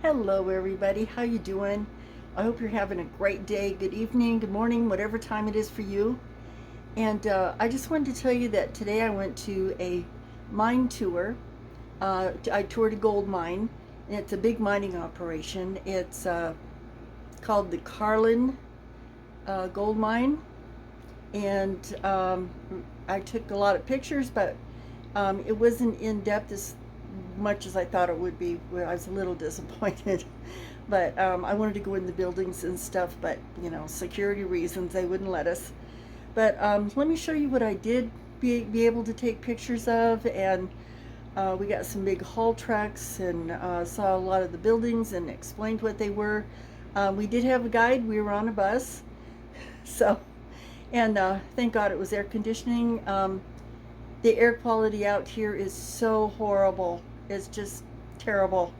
Hello everybody, how you doing? I hope you're having a great day, good evening, good morning, whatever time it is for you. And I just wanted to tell you that today I went to a mine tour. I toured a gold mine, and it's a big mining operation. It's called the Carlin Gold Mine, and I took a lot of pictures, but it wasn't in depth as much as I thought it would be. Well, I was a little disappointed, but I wanted to go in the buildings and stuff, but security reasons they wouldn't let us. But let me show you what I did be able to take pictures of, and we got some big haul trucks and saw a lot of the buildings and explained what they were. We did have a guide. We were on a bus, so and thank God it was air conditioning. The air quality out here is so horrible. It's just terrible.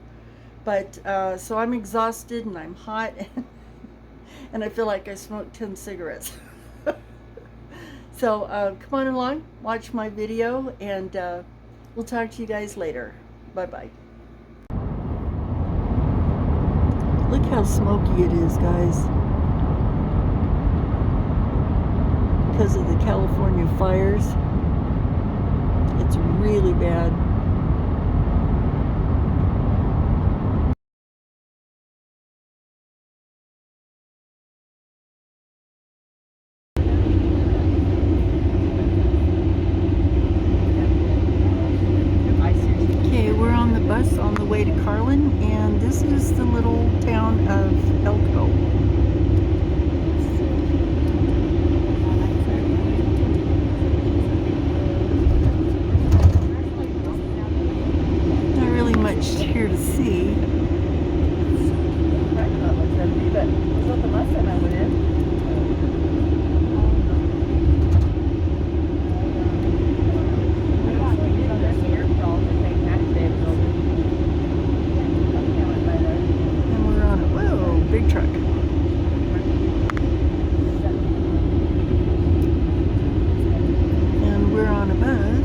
But so I'm exhausted and I'm hot and I feel like I smoked 10 cigarettes. So come on along, watch my video, and we'll talk to you guys later. Bye-bye. Look how smoky it is, guys. Because of the California fires. It's really bad. Okay, we're on the bus on the way to Carlin, and this is the little town of Elko. Here to see. And we're on a big truck. And we're on a bus.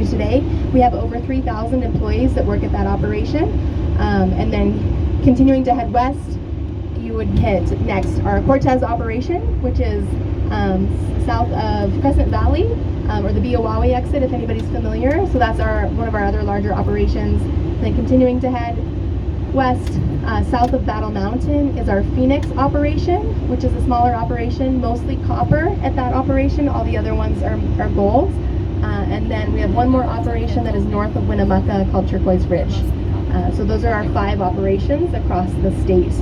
Today, we have over 3,000 employees that work at that operation, and then continuing to head west, you would hit next our Cortez operation, which is south of Crescent Valley, or the Biawawi exit if anybody's familiar. So that's one of our other larger operations. And then continuing to head west, south of Battle Mountain is our Phoenix operation, which is a smaller operation, mostly copper at that operation. All the other ones are gold. And then we have one more operation that is north of Winnemucca called Turquoise Ridge. So those are our 5 operations across the state.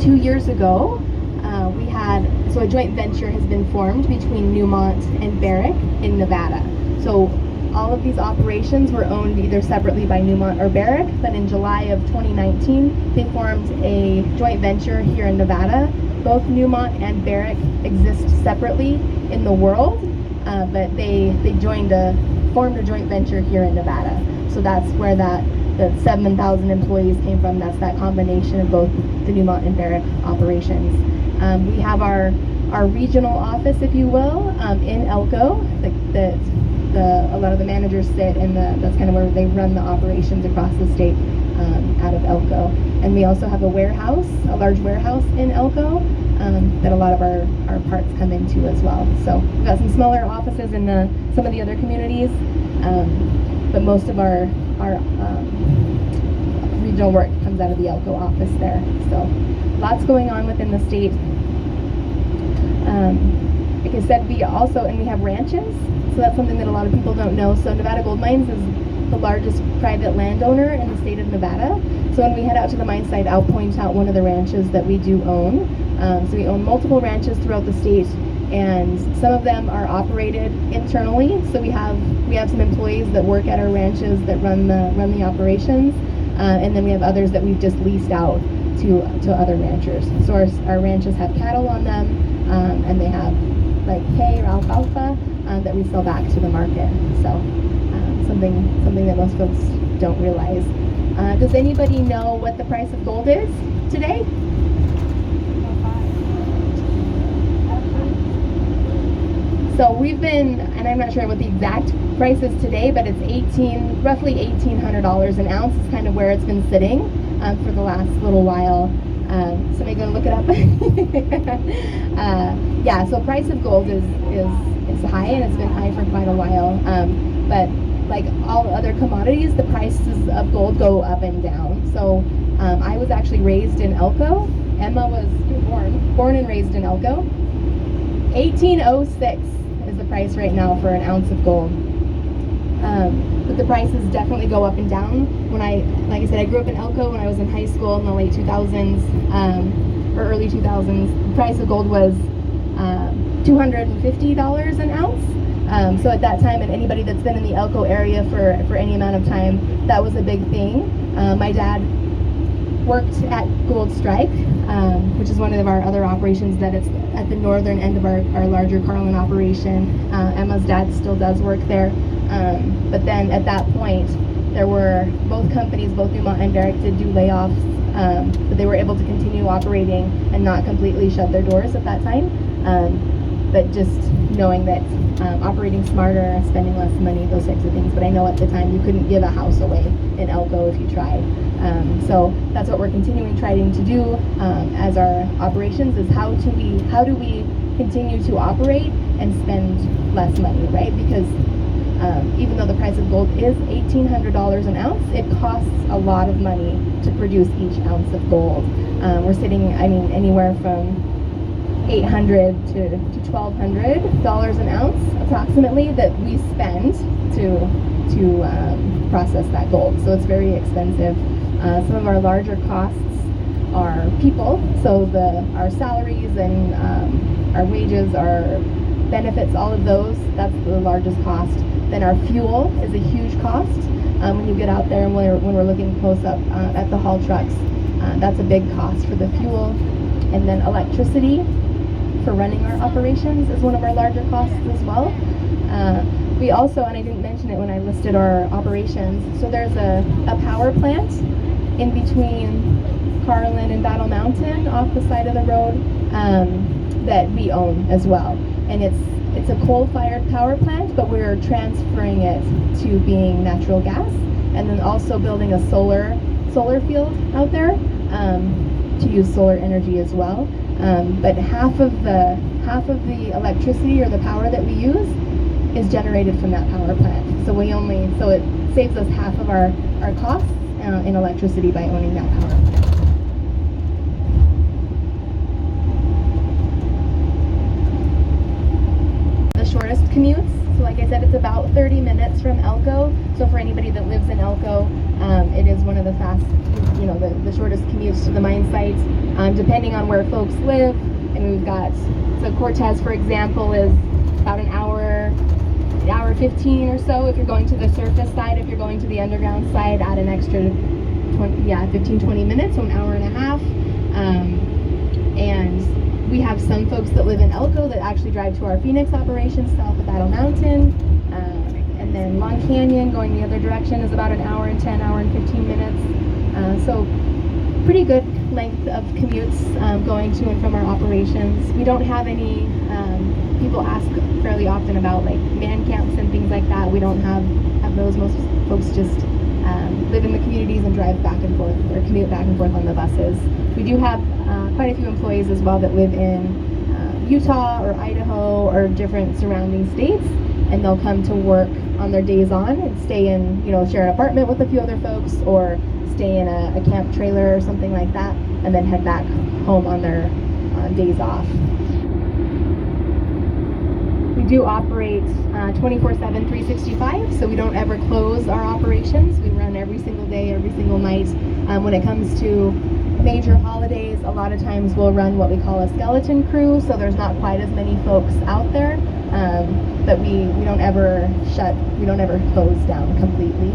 2 years ago, a joint venture has been formed between Newmont and Barrick in Nevada. So all of these operations were owned either separately by Newmont or Barrick, but in July of 2019, they formed a joint venture here in Nevada. Both Newmont and Barrick exist separately in the world, but they formed a joint venture here in Nevada. So that's where the 7,000 employees came from. That's that combination of both the Newmont and Barrick operations. We have our regional office, if you will, in Elko. A lot of the managers sit in that's kind of where they run the operations across the state, out of Elko. And we also have a large warehouse in Elko, that a lot of our parts come into as well. So we've got some smaller offices in some of the other communities, but most of our original work comes out of the Elko office there. So lots going on within the state. Like I said, we have ranches, so that's something that a lot of people don't know. So Nevada Gold Mines is the largest private landowner in the state of Nevada. So when we head out to the mine site, I'll point out one of the ranches that we do own. So we own multiple ranches throughout the state, and some of them are operated internally. So we have some employees that work at our ranches that run the operations, and then we have others that we've just leased out to other ranchers. So our ranches have cattle on them, and they have like hay or alfalfa that we sell back to the market. So something that most folks don't realize. Does anybody know what the price of gold is today? So we've been, and I'm not sure what the exact price is today, but it's roughly $1,800 an ounce is kind of where it's been sitting for the last little while. Somebody gonna look it up? Yeah, so price of gold is high, and it's been high for quite a while. But like all other commodities, the prices of gold go up and down. So I was actually raised in Elko. Emma was born and raised in Elko. 1806 is the price right now for an ounce of gold. But the prices definitely go up and down. Like I said, I grew up in Elko when I was in high school in the late 2000s, or early 2000s. The price of gold was $250 an ounce. So at that time, and anybody that's been in the Elko area for any amount of time, that was a big thing. My dad worked at Gold Strike, which is one of our other operations that it's at the northern end of our larger Carlin operation. Emma's dad still does work there. But then at that point, there were both companies, both Newmont and Barrick, did do layoffs, but they were able to continue operating and not completely shut their doors at that time. But just knowing that operating smarter, spending less money, those types of things. But I know at the time you couldn't give a house away in Elko if you tried. So that's what we're continuing trying to do as our operations, is how do we continue to operate and spend less money, right? Because even though the price of gold is $1,800 an ounce, it costs a lot of money to produce each ounce of gold. We're sitting, anywhere from $800 to $1,200 an ounce approximately that we spend to process that gold. So it's very expensive. Some of our larger costs are people, so our salaries and our wages, our benefits, all of those, that's the largest cost. Then our fuel is a huge cost. When you get out there and when we're looking close up at the haul trucks, that's a big cost for the fuel. And then electricity for running our operations is one of our larger costs as well. We also, and I didn't mention it when I listed our operations, so there's a power plant in between Carlin and Battle Mountain off the side of the road that we own as well. And it's a coal-fired power plant, but we're transferring it to being natural gas, and then also building a solar field out there to use solar energy as well. But half of the electricity or the power that we use is generated from that power plant. So it saves us half of our costs in electricity by owning that power plant. The shortest commutes, so like I said, it's about 30 minutes from Elko. So for anybody that lives in Elko, it is one of the the shortest commutes to the mine sites, depending on where folks live. And we've got, so Cortez, for example, is about an hour 15 or so if you're going to the surface side. If you're going to the underground side, add an extra 15-20 minutes, so an hour and a half. And we have some folks that live in Elko that actually drive to our Phoenix operations south of Battle Mountain. And then Long Canyon, going the other direction, is about an hour and 15 minutes. So pretty good length of commutes going to and from our operations. We don't have any, people ask fairly often about like man camps and things like that. We don't have those. Most folks just live in the communities and drive back and forth or commute back and forth on the buses. We do have quite a few employees as well that live in Utah or Idaho or different surrounding states, and they'll come to work on their days on and stay in, share an apartment with a few other folks, or stay in a camp trailer or something like that, and then head back home on their days off. We do operate 24/7, 365, so we don't ever close our operations. We run every single day, every single night. When it comes to major holidays, a lot of times we'll run what we call a skeleton crew, so there's not quite as many folks out there, but we don't ever close down completely.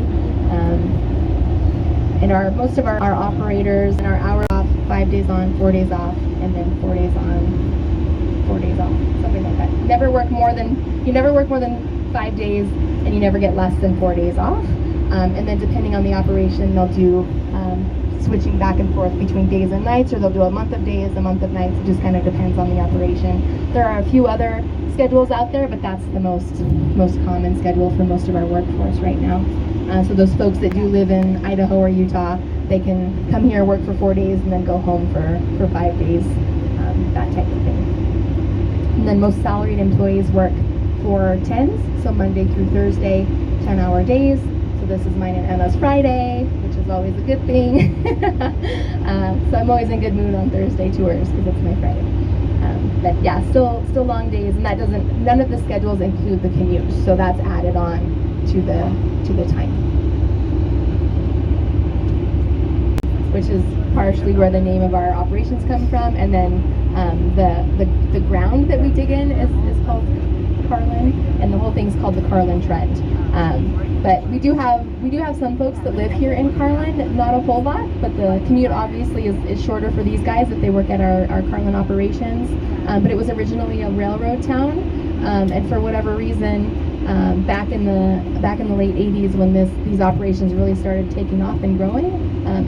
And most of our operators and our hours off, 5 days on, 4 days off, and then 4 days on, 4 days off, something like that. You never work more than 5 days, and you never get less than 4 days off. And then depending on the operation, they'll do switching back and forth between days and nights, or they'll do a month of days, a month of nights. It just kind of depends on the operation. There are a few other schedules out there, but that's the most common schedule for most of our workforce right now. So those folks that do live in Idaho or Utah, they can come here, work for 4 days, and then go home for 5 days, that type of thing. And then most salaried employees work 4/10s, so Monday through Thursday, 10-hour days. So this is mine and Emma's Friday, which is always a good thing. So I'm always in good mood on Thursday tours because it's my Friday. But yeah, still long days, and none of the schedules include the commute, so that's added on to the time, which is partially where the name of our operations come from. And then the ground that we dig in is called Carlin, and the whole thing's called the Carlin Trend. But we do have some folks that live here in Carlin, not a whole lot, but the commute obviously is shorter for these guys if they work at our Carlin operations. But it was originally a railroad town, and for whatever reason, back in the late 80s, when these operations really started taking off and growing,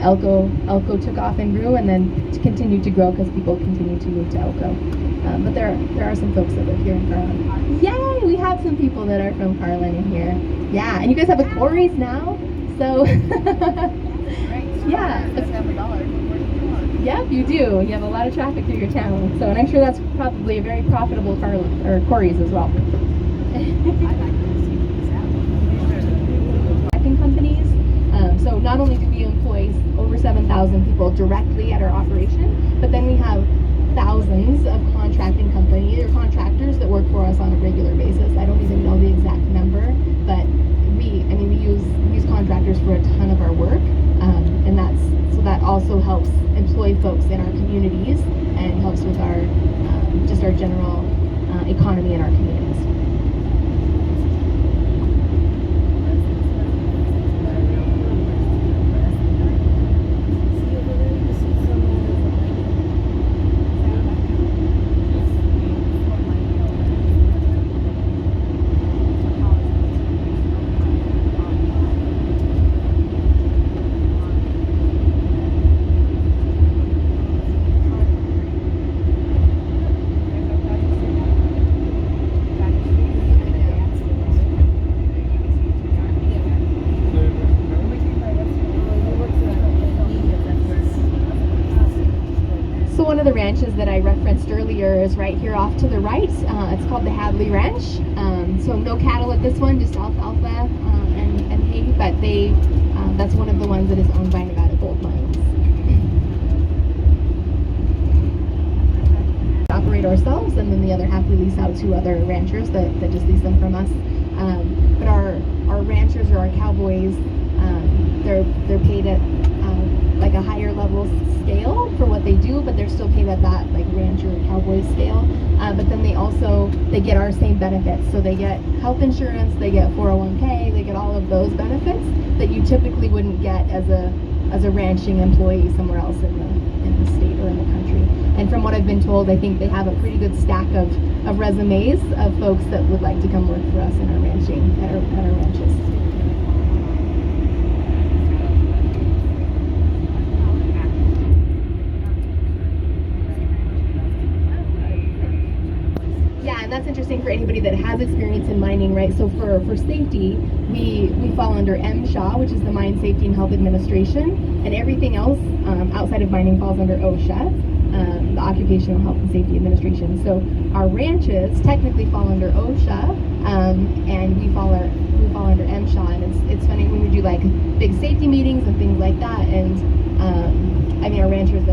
Elko took off and grew, and then continued to grow because people continued to move to Elko. But there are some folks that live here in Carlin. Yay! We have some people that are from Carlin in here. Yeah, and you guys have a Corey's now, so yeah. Yep, you do. You have a lot of traffic through your town, so, and I'm sure that's probably a very profitable Corey's as well. Companies. So not only do we employ over 7,000 people directly at our operation, but then we have thousands of contracting companies or contractors that work for us on a regular basis. I don't even know the exact number, but we use contractors for a ton of our work, and that also helps employ folks in our communities and helps with our general economy in our communities. One of the ranches that I referenced earlier is right here off to the right. It's called the Hadley Ranch. So no cattle at this one, just alfalfa and hay, but that's one of the ones that is owned by Nevada Gold Mines. Operate ourselves, and then the other half we lease out to other ranchers that just lease them from us. But our ranchers or our cowboys, they're paid at like a higher level scale for what they do, but they're still paid at that like rancher cowboy scale. But then they get our same benefits. So they get health insurance, they get 401k, they get all of those benefits that you typically wouldn't get as a ranching employee somewhere else in the state or in the country. And from what I've been told, I think they have a pretty good stack of resumes of folks that would like to come work for us in our ranching at our ranches. And that's interesting for anybody that has experience in mining, right? So for safety, we fall under MSHA, which is the Mine Safety and Health Administration, and everything else outside of mining falls under OSHA, the Occupational Health and Safety Administration. So our ranches technically fall under OSHA, and we fall we fall under MSHA, and it's funny when we do like big safety meetings and things like that. And I mean, our ranchers,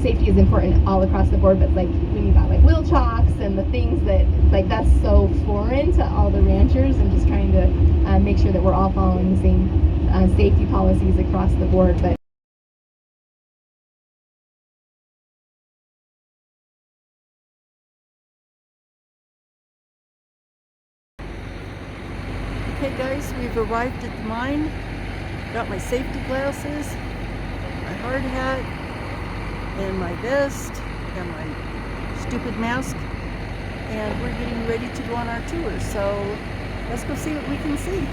safety is important all across the board, but like when you got like wheel chocks and the things that like that's so foreign to all the ranchers, and just trying to make sure that we're all following the same safety policies across the board. But Okay guys, we've arrived at the mine. Got my safety glasses, my hard hat, and my vest, and my stupid mask. And we're getting ready to go on our tour. So let's go see what we can see.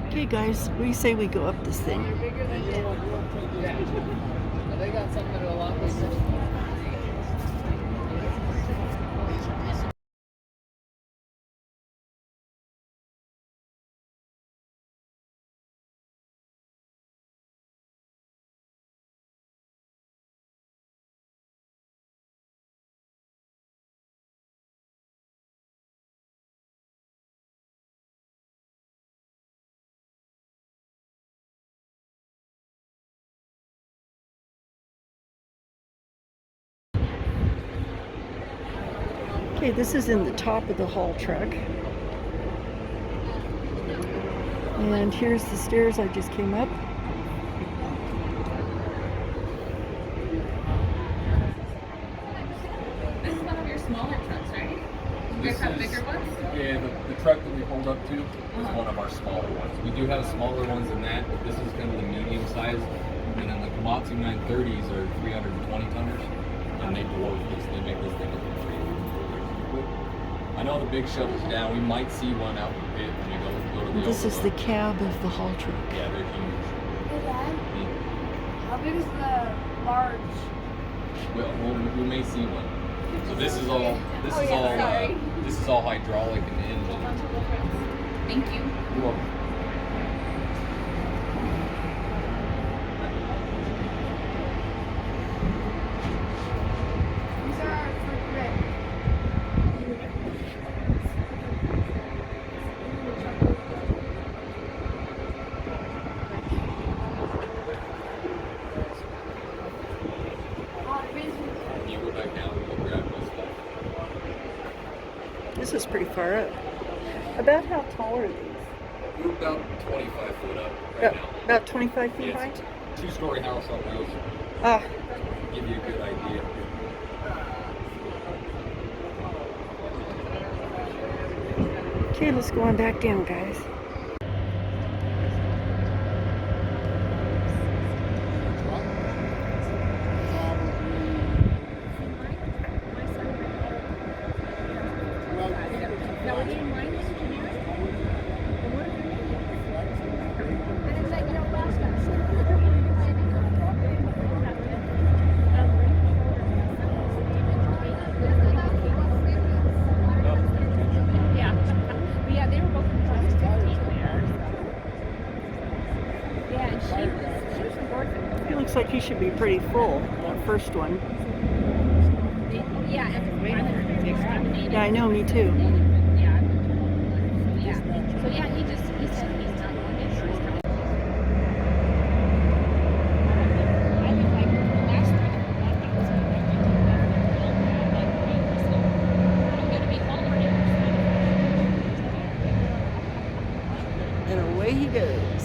Okay guys, we say we go up this thing. They got something that a lot bigger. Okay, this is in the top of the haul truck. And here's the stairs I just came up. This is one of your smaller trucks, right? You guys have bigger ones? Yeah, the truck that we hold up to is one of our smaller ones. We do have smaller ones than that, but this is kind of the medium size. And then the Komatsu 930s are 320 tonners, and they dwarf this. They make this thing look crazy. I know the big shovels down. We might see one out in the pit when we go to the This is the overload. cab of the haul truck. Yeah, they're huge. Hey Dad, Yeah. how big is the large? We may see one. So this is all this is all hydraulic and engine. Thank you. You're welcome. These are for grip. Can you go back down and grab my stuff? This is pretty far up. About how tall are these? We're about 25 foot up right now. About 25 feet Yeah, high? it's a two-story house on wheels. Ah, Give you a good idea. okay, let's go on back down, guys. Now, are they in line with engineers? And what are they making? And it's like, yeah, they were both in 2015 there. Yeah, and she was from Gordon. It looks like he should be pretty full, that first one. Yeah, and exterminated. Yeah, I know, me too. Yeah. Yeah. So yeah, he said he's not going in for his time. I would like last week that was I'm gonna be hauling And away he goes.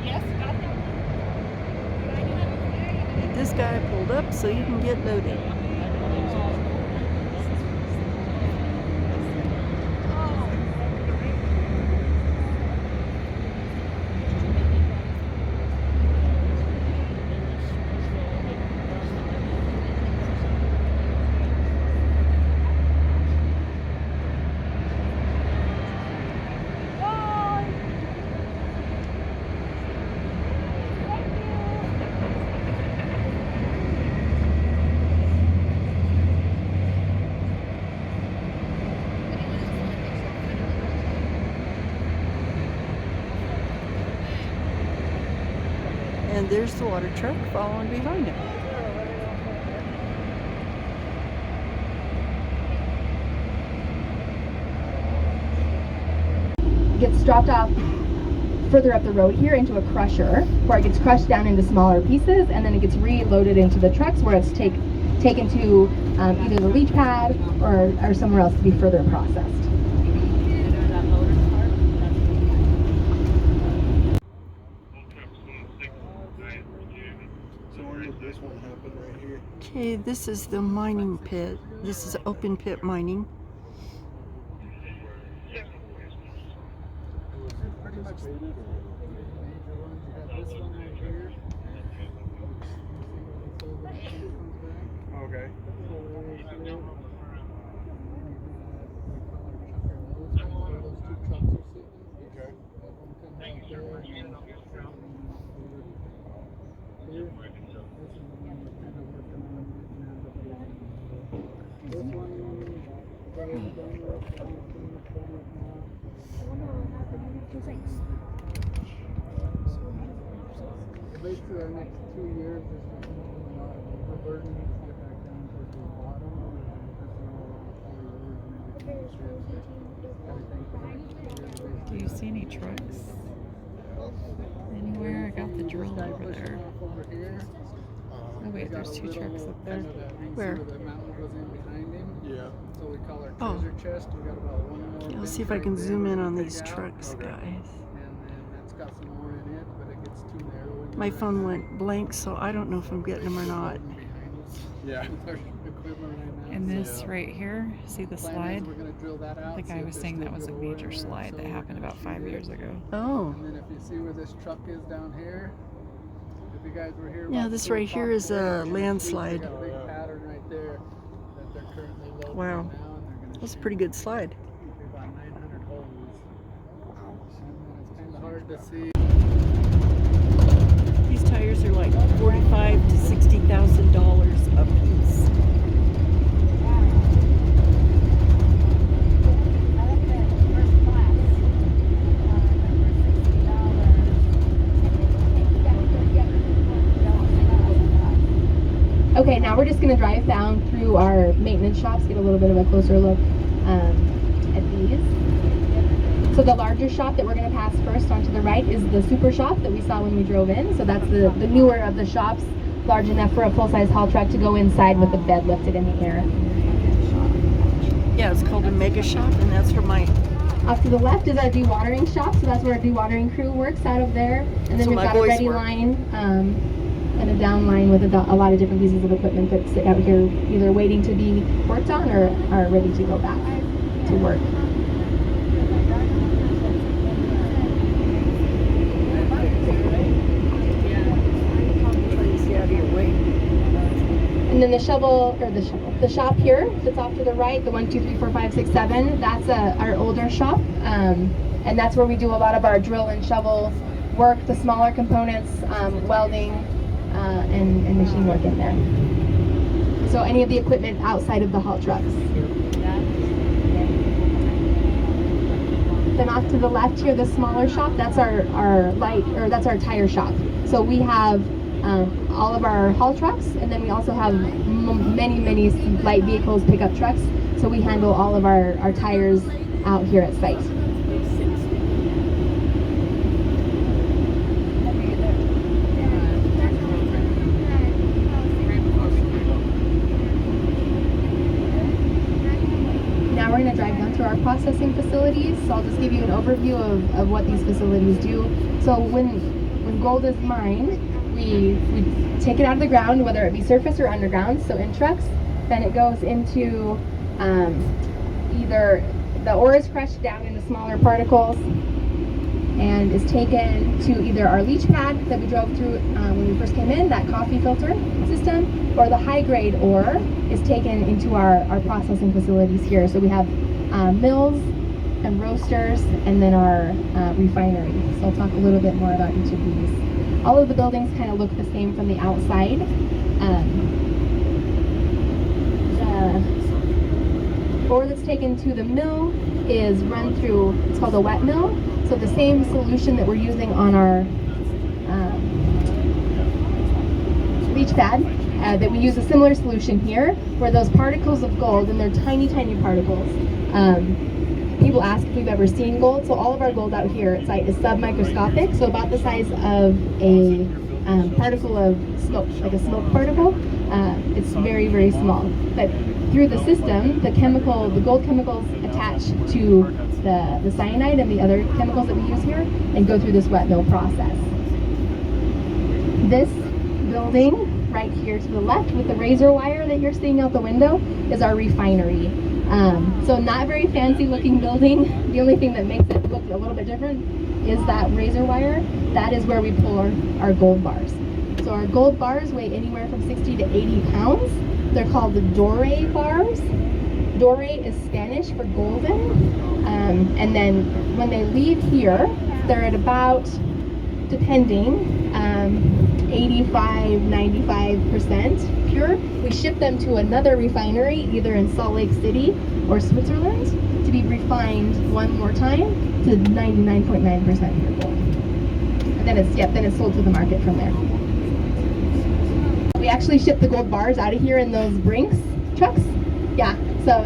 Yes, got him. Get this guy pulled up so you can get loaded. And there's the water truck following behind him. Gets dropped off further up the road here into a crusher, where it gets crushed down into smaller pieces, and then it gets reloaded into the trucks where it's taken to either the leach pad or somewhere else to be further processed. So where did this one happen right here? Okay, this is the mining pit. This is open pit mining. Pretty much the major ones. You got this one right here. Okay. Basically, our next 2 years is we're burning to get back down to the bottom. Do you see any trucks anywhere? I got the drill over there. Over here. Oh wait, there's 2 trucks up there. Where? The mountain goes in behind him. Yeah. So we call our Oh. treasure chest. We got about one more. Okay, let's see if bench I can right zoom there in we on can these take out. trucks, guys. And then that's got some more in it, but it gets too narrow. in My there phone right went blank, so I don't know if I'm getting them or not. now. Yeah. With our equipment right now. And this right here, see the Plan is slide? we're gonna drill that out, The see guy if was there's saying that still was a good ore in major there, slide so that we're happened gonna about 5 shoot it. years ago. Oh, And then if you see where this truck is down here, if you guys were here. yeah, about this 2 right o'clock here is today, a you're gonna see landslide. They got a big pattern right there that they're currently loading Wow. right now, and they're gonna That's a shoot pretty good slide. about 900 holes. And it's kind of hard to see. These tires are like $45,000 to $60,000 a piece. Okay, now we're just going to drive down through our maintenance shops, get a little bit of a closer look at these. So the larger shop that we're going to pass first onto the right is the super shop that we saw when we drove in. So that's the newer of the shops, large enough for a full-size haul truck to go inside with the bed lifted in the air. Yeah, it's called a mega shop, and that's where my Off to the left is our dewatering shop, so that's where our dewatering crew works out of there. And then So we've my got a boys ready work. line and a down line with a lot of different pieces of equipment that sit out here either waiting to be worked on or are ready to go back to work. And then the shop here that's off to the right, the 1, 2, 3, 4, 5, 6, 7, that's our older shop. And that's where we do a lot of our drill and shovel work, the smaller components, welding, and machine work in there. So any of the equipment outside of the haul trucks. Then off to the left here, the smaller shop, that's our that's our tire shop. So we have all of our haul trucks, and then we also have many light vehicles, pickup trucks. So we handle all of our tires out here at site. Now we're going to drive down through our processing facilities. So I'll just give you an overview of what these facilities do. So when gold is mined, we take it out of the ground, whether it be surface or underground, so in trucks. Then it goes into either the ore is crushed down into smaller particles and is taken to either our leach pad that we drove through when we first came in, that coffee filter system, or the high grade ore is taken into our processing facilities here. So we have mills and roasters, and then our refinery. So I'll talk a little bit more about each of these. All of the buildings kind of look the same from the outside. The ore that's taken to the mill is run through, it's called a wet mill. So the same solution that we're using on our leach pad that we use a similar solution here, where those particles of gold, and they're tiny, tiny particles. People ask if we've ever seen gold. So all of our gold out here at site is submicroscopic, so about the size of a particle of smoke, like a smoke particle. It's very, very small. But through the system, the gold chemicals attach to the cyanide and the other chemicals that we use here and go through this wet mill process. This building right here to the left with the razor wire that you're seeing out the window is our refinery. So not very fancy looking building. The only thing that makes it look a little bit different is that razor wire. That is where we pull our gold bars. So our gold bars weigh anywhere from 60 to 80 pounds. They're called the doré bars. Doré is Spanish for golden. And then when they leave here, they're at about, depending, 85, 95% pure. We ship them to another refinery, either in Salt Lake City or Switzerland, to be refined one more time to 99.9% pure gold. And then it's sold to the market from there. We actually ship the gold bars out of here in those Brinks trucks. Yeah, so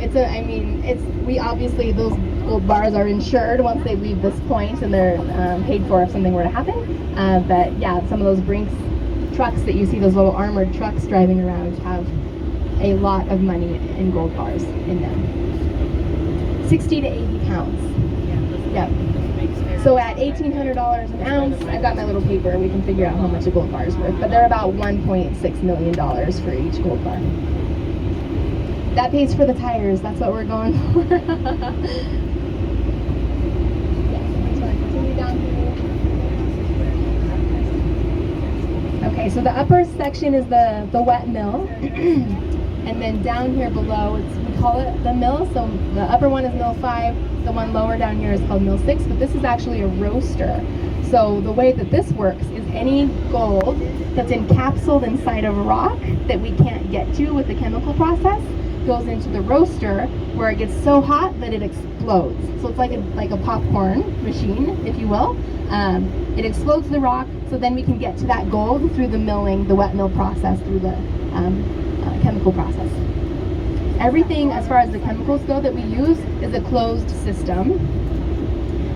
we obviously, those gold bars are insured once they leave this point, and they're paid for if something were to happen. But yeah, some of those Brinks trucks that you see, those little armored trucks driving around, have a lot of money in gold bars in them. 60 to 80 pounds. Yep. So at $1,800 an ounce, I've got my little paper, we can figure out how much a gold bar is worth, but they're about $1.6 million for each gold bar. That pays for the tires, that's what we're going for. Yeah, so I just want to continue down here. Okay, so the upper section is the wet mill. And then down here below, we call it the mill. So the upper one is mill 5, the one lower down here is called mill 6, but this is actually a roaster. So the way that this works is any gold that's encapsulated inside of rock that we can't get to with the chemical process goes into the roaster, where it gets so hot that it explodes. So it's like a popcorn machine, if you will. It explodes the rock, so then we can get to that gold through the milling, the wet mill process, through the chemical process. Everything as far as the chemicals go that we use is a closed system.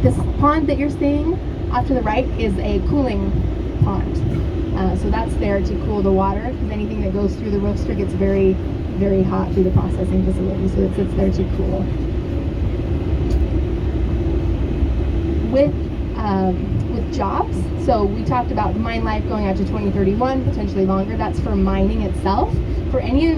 This pond that you're seeing off to the right is a cooling pond. So that's there to cool the water, because anything that goes through the roaster gets very, very hot through the processing facility, so it sits there to cool. With jobs, so we talked about mine life going out to 2031, potentially longer. That's for mining itself. For any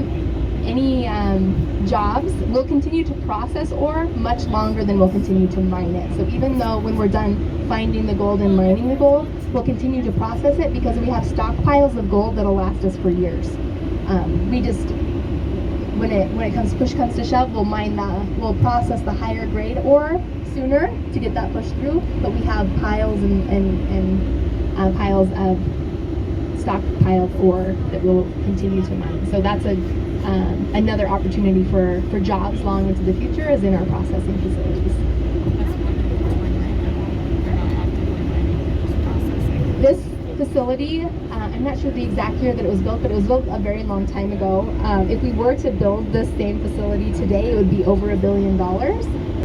jobs, we'll continue to process ore much longer than we'll continue to mine it. So even though when we're done finding the gold and mining the gold, we'll continue to process it because we have stockpiles of gold that'll last us for years. We just, when push comes to shove, we'll process the higher grade ore sooner to get that pushed through, but we have piles and piles of stockpiled ore that we'll continue to mine. So that's another opportunity for jobs long into the future, is in our processing facilities. This facility, I'm not sure the exact year that it was built, but it was built a very long time ago. If we were to build this same facility today, it would be over $1 billion.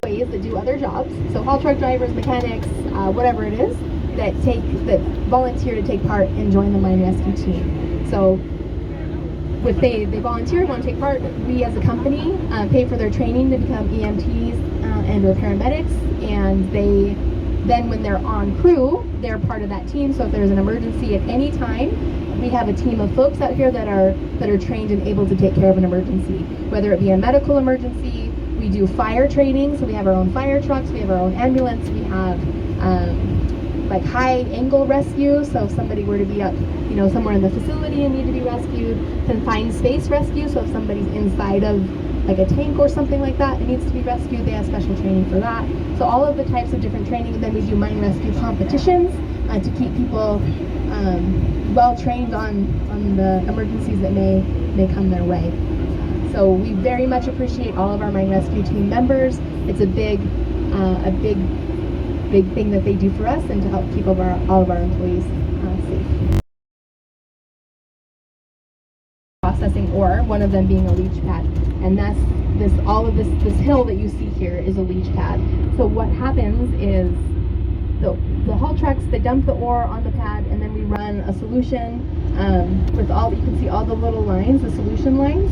Ways that do other jobs, so haul truck drivers, mechanics, whatever it is, that volunteer to take part and join the mine rescue team. So if they volunteer, want to take part, we as a company pay for their training to become EMTs and or paramedics, and then when they're on crew, they're part of that team. So if there's an emergency at any time, we have a team of folks out here that are trained and able to take care of an emergency, whether it be a medical emergency. We do fire training, so we have our own fire trucks, we have our own ambulance, we have like high angle rescue, so if somebody were to be up, somewhere in the facility and need to be rescued. Confined space rescue, so if somebody's inside of like a tank or something like that and needs to be rescued, they have special training for that. So all of the types of different training. And then we do mine rescue competitions to keep people well trained on the emergencies that may come their way. So we very much appreciate all of our mine rescue team members. It's a big thing that they do for us, and to help keep all of our employees safe. ore, one of them being a leach pad. And that's all of this hill that you see here is a leach pad. So what happens is the haul trucks, they dump the ore on the pad, and then we run a solution with you can see all the little lines, the solution lines,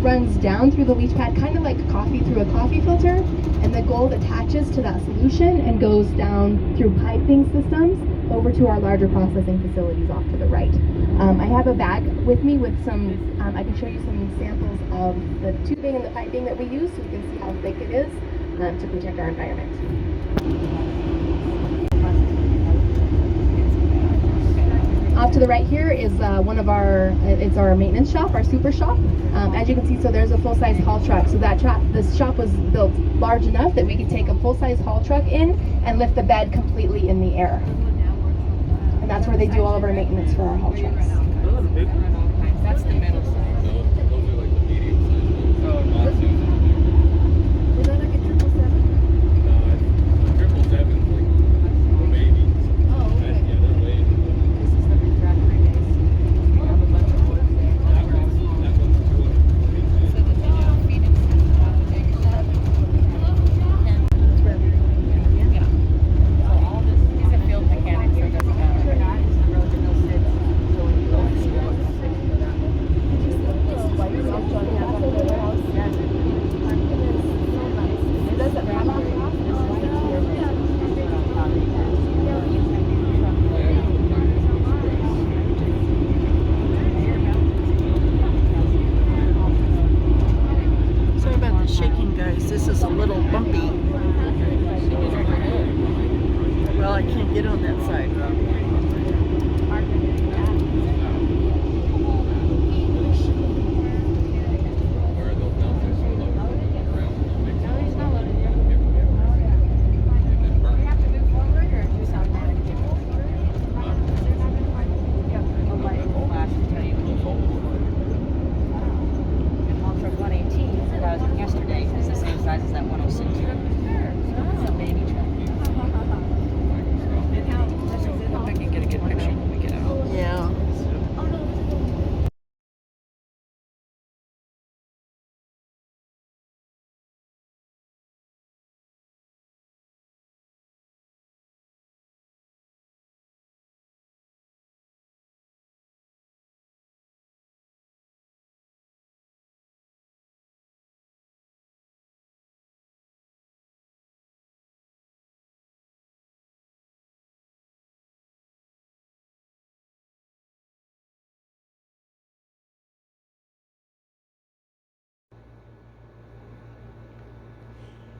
runs down through the leach pad, kind of like coffee through a coffee filter, and the gold attaches to that solution and goes down through piping systems over to our larger processing facilities off to the right. I have a bag with me with some, I can show you some samples of the tubing and the piping that we use so you can see how thick it is to protect our environment. Off to the right here is it's our maintenance shop, our super shop. As you can see, so there's a full-size haul truck. So this shop was built large enough that we could take a full-size haul truck in and lift the bed completely in the air. And that's where they do all of our maintenance for our haul trucks. That's the middle size. Those are like the medium size ones. Is that like a 777? No, 777 is like babies. Oh, okay. Yeah, they're way. This is the refractory base. We have a bunch of boards there. That one's 220. So did you know Phoenix has a bigger setup? Yeah. So all this, he's a field mechanic, so it doesn't matter. Sorry about the shaking, guys. This is a little bumpy. Well, I can't get on that side. Where they'll dump this and load it around and they'll mix it. No, he's not loaded yet. And then burn We it. have to move forward or just automatic? Yep. I'll light it flash and tell you. And haul truck 118 that I was in yesterday is the same size as that 106. It's a baby truck. Hope I can get a good picture when we get out. Yeah.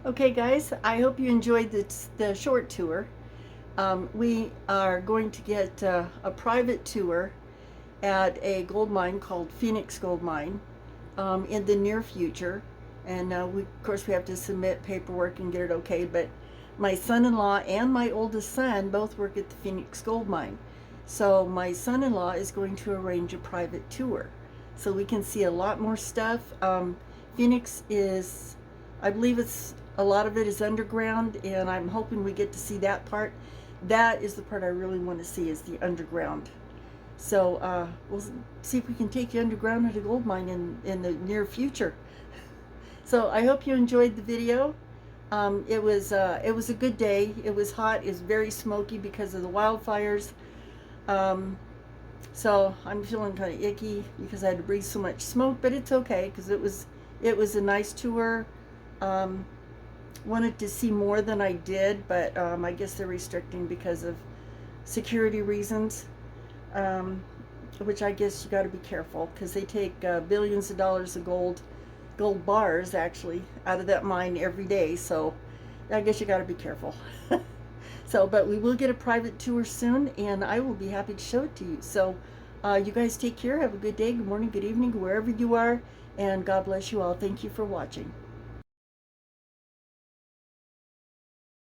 Okay, guys, I hope you enjoyed the short tour. We are going to get a private tour at a gold mine called Phoenix Gold Mine in the near future. And of course, we have to submit paperwork and get it okayed. But my son-in-law and my oldest son both work at the Phoenix Gold Mine. So my son-in-law is going to arrange a private tour so we can see a lot more stuff. Phoenix is, I believe a lot of it is underground, and I'm hoping we get to see that part. That is the part I really want to see, is the underground. So we'll see if we can take you underground at a gold mine in the near future. So I hope you enjoyed the video. It was a good day. It was hot. It was very smoky because of the wildfires. So I'm feeling kind of icky because I had to breathe so much smoke, but it's okay because it was a nice tour. Wanted to see more than I did, but I guess they're restricting because of security reasons, which I guess you got to be careful because they take billions of dollars of gold bars actually out of that mine every day, so I guess you got to be careful. So, but we will get a private tour soon, and I will be happy to show it to you. So you guys take care, have a good day, good morning, good evening, wherever you are, and God bless you all. Thank you for watching.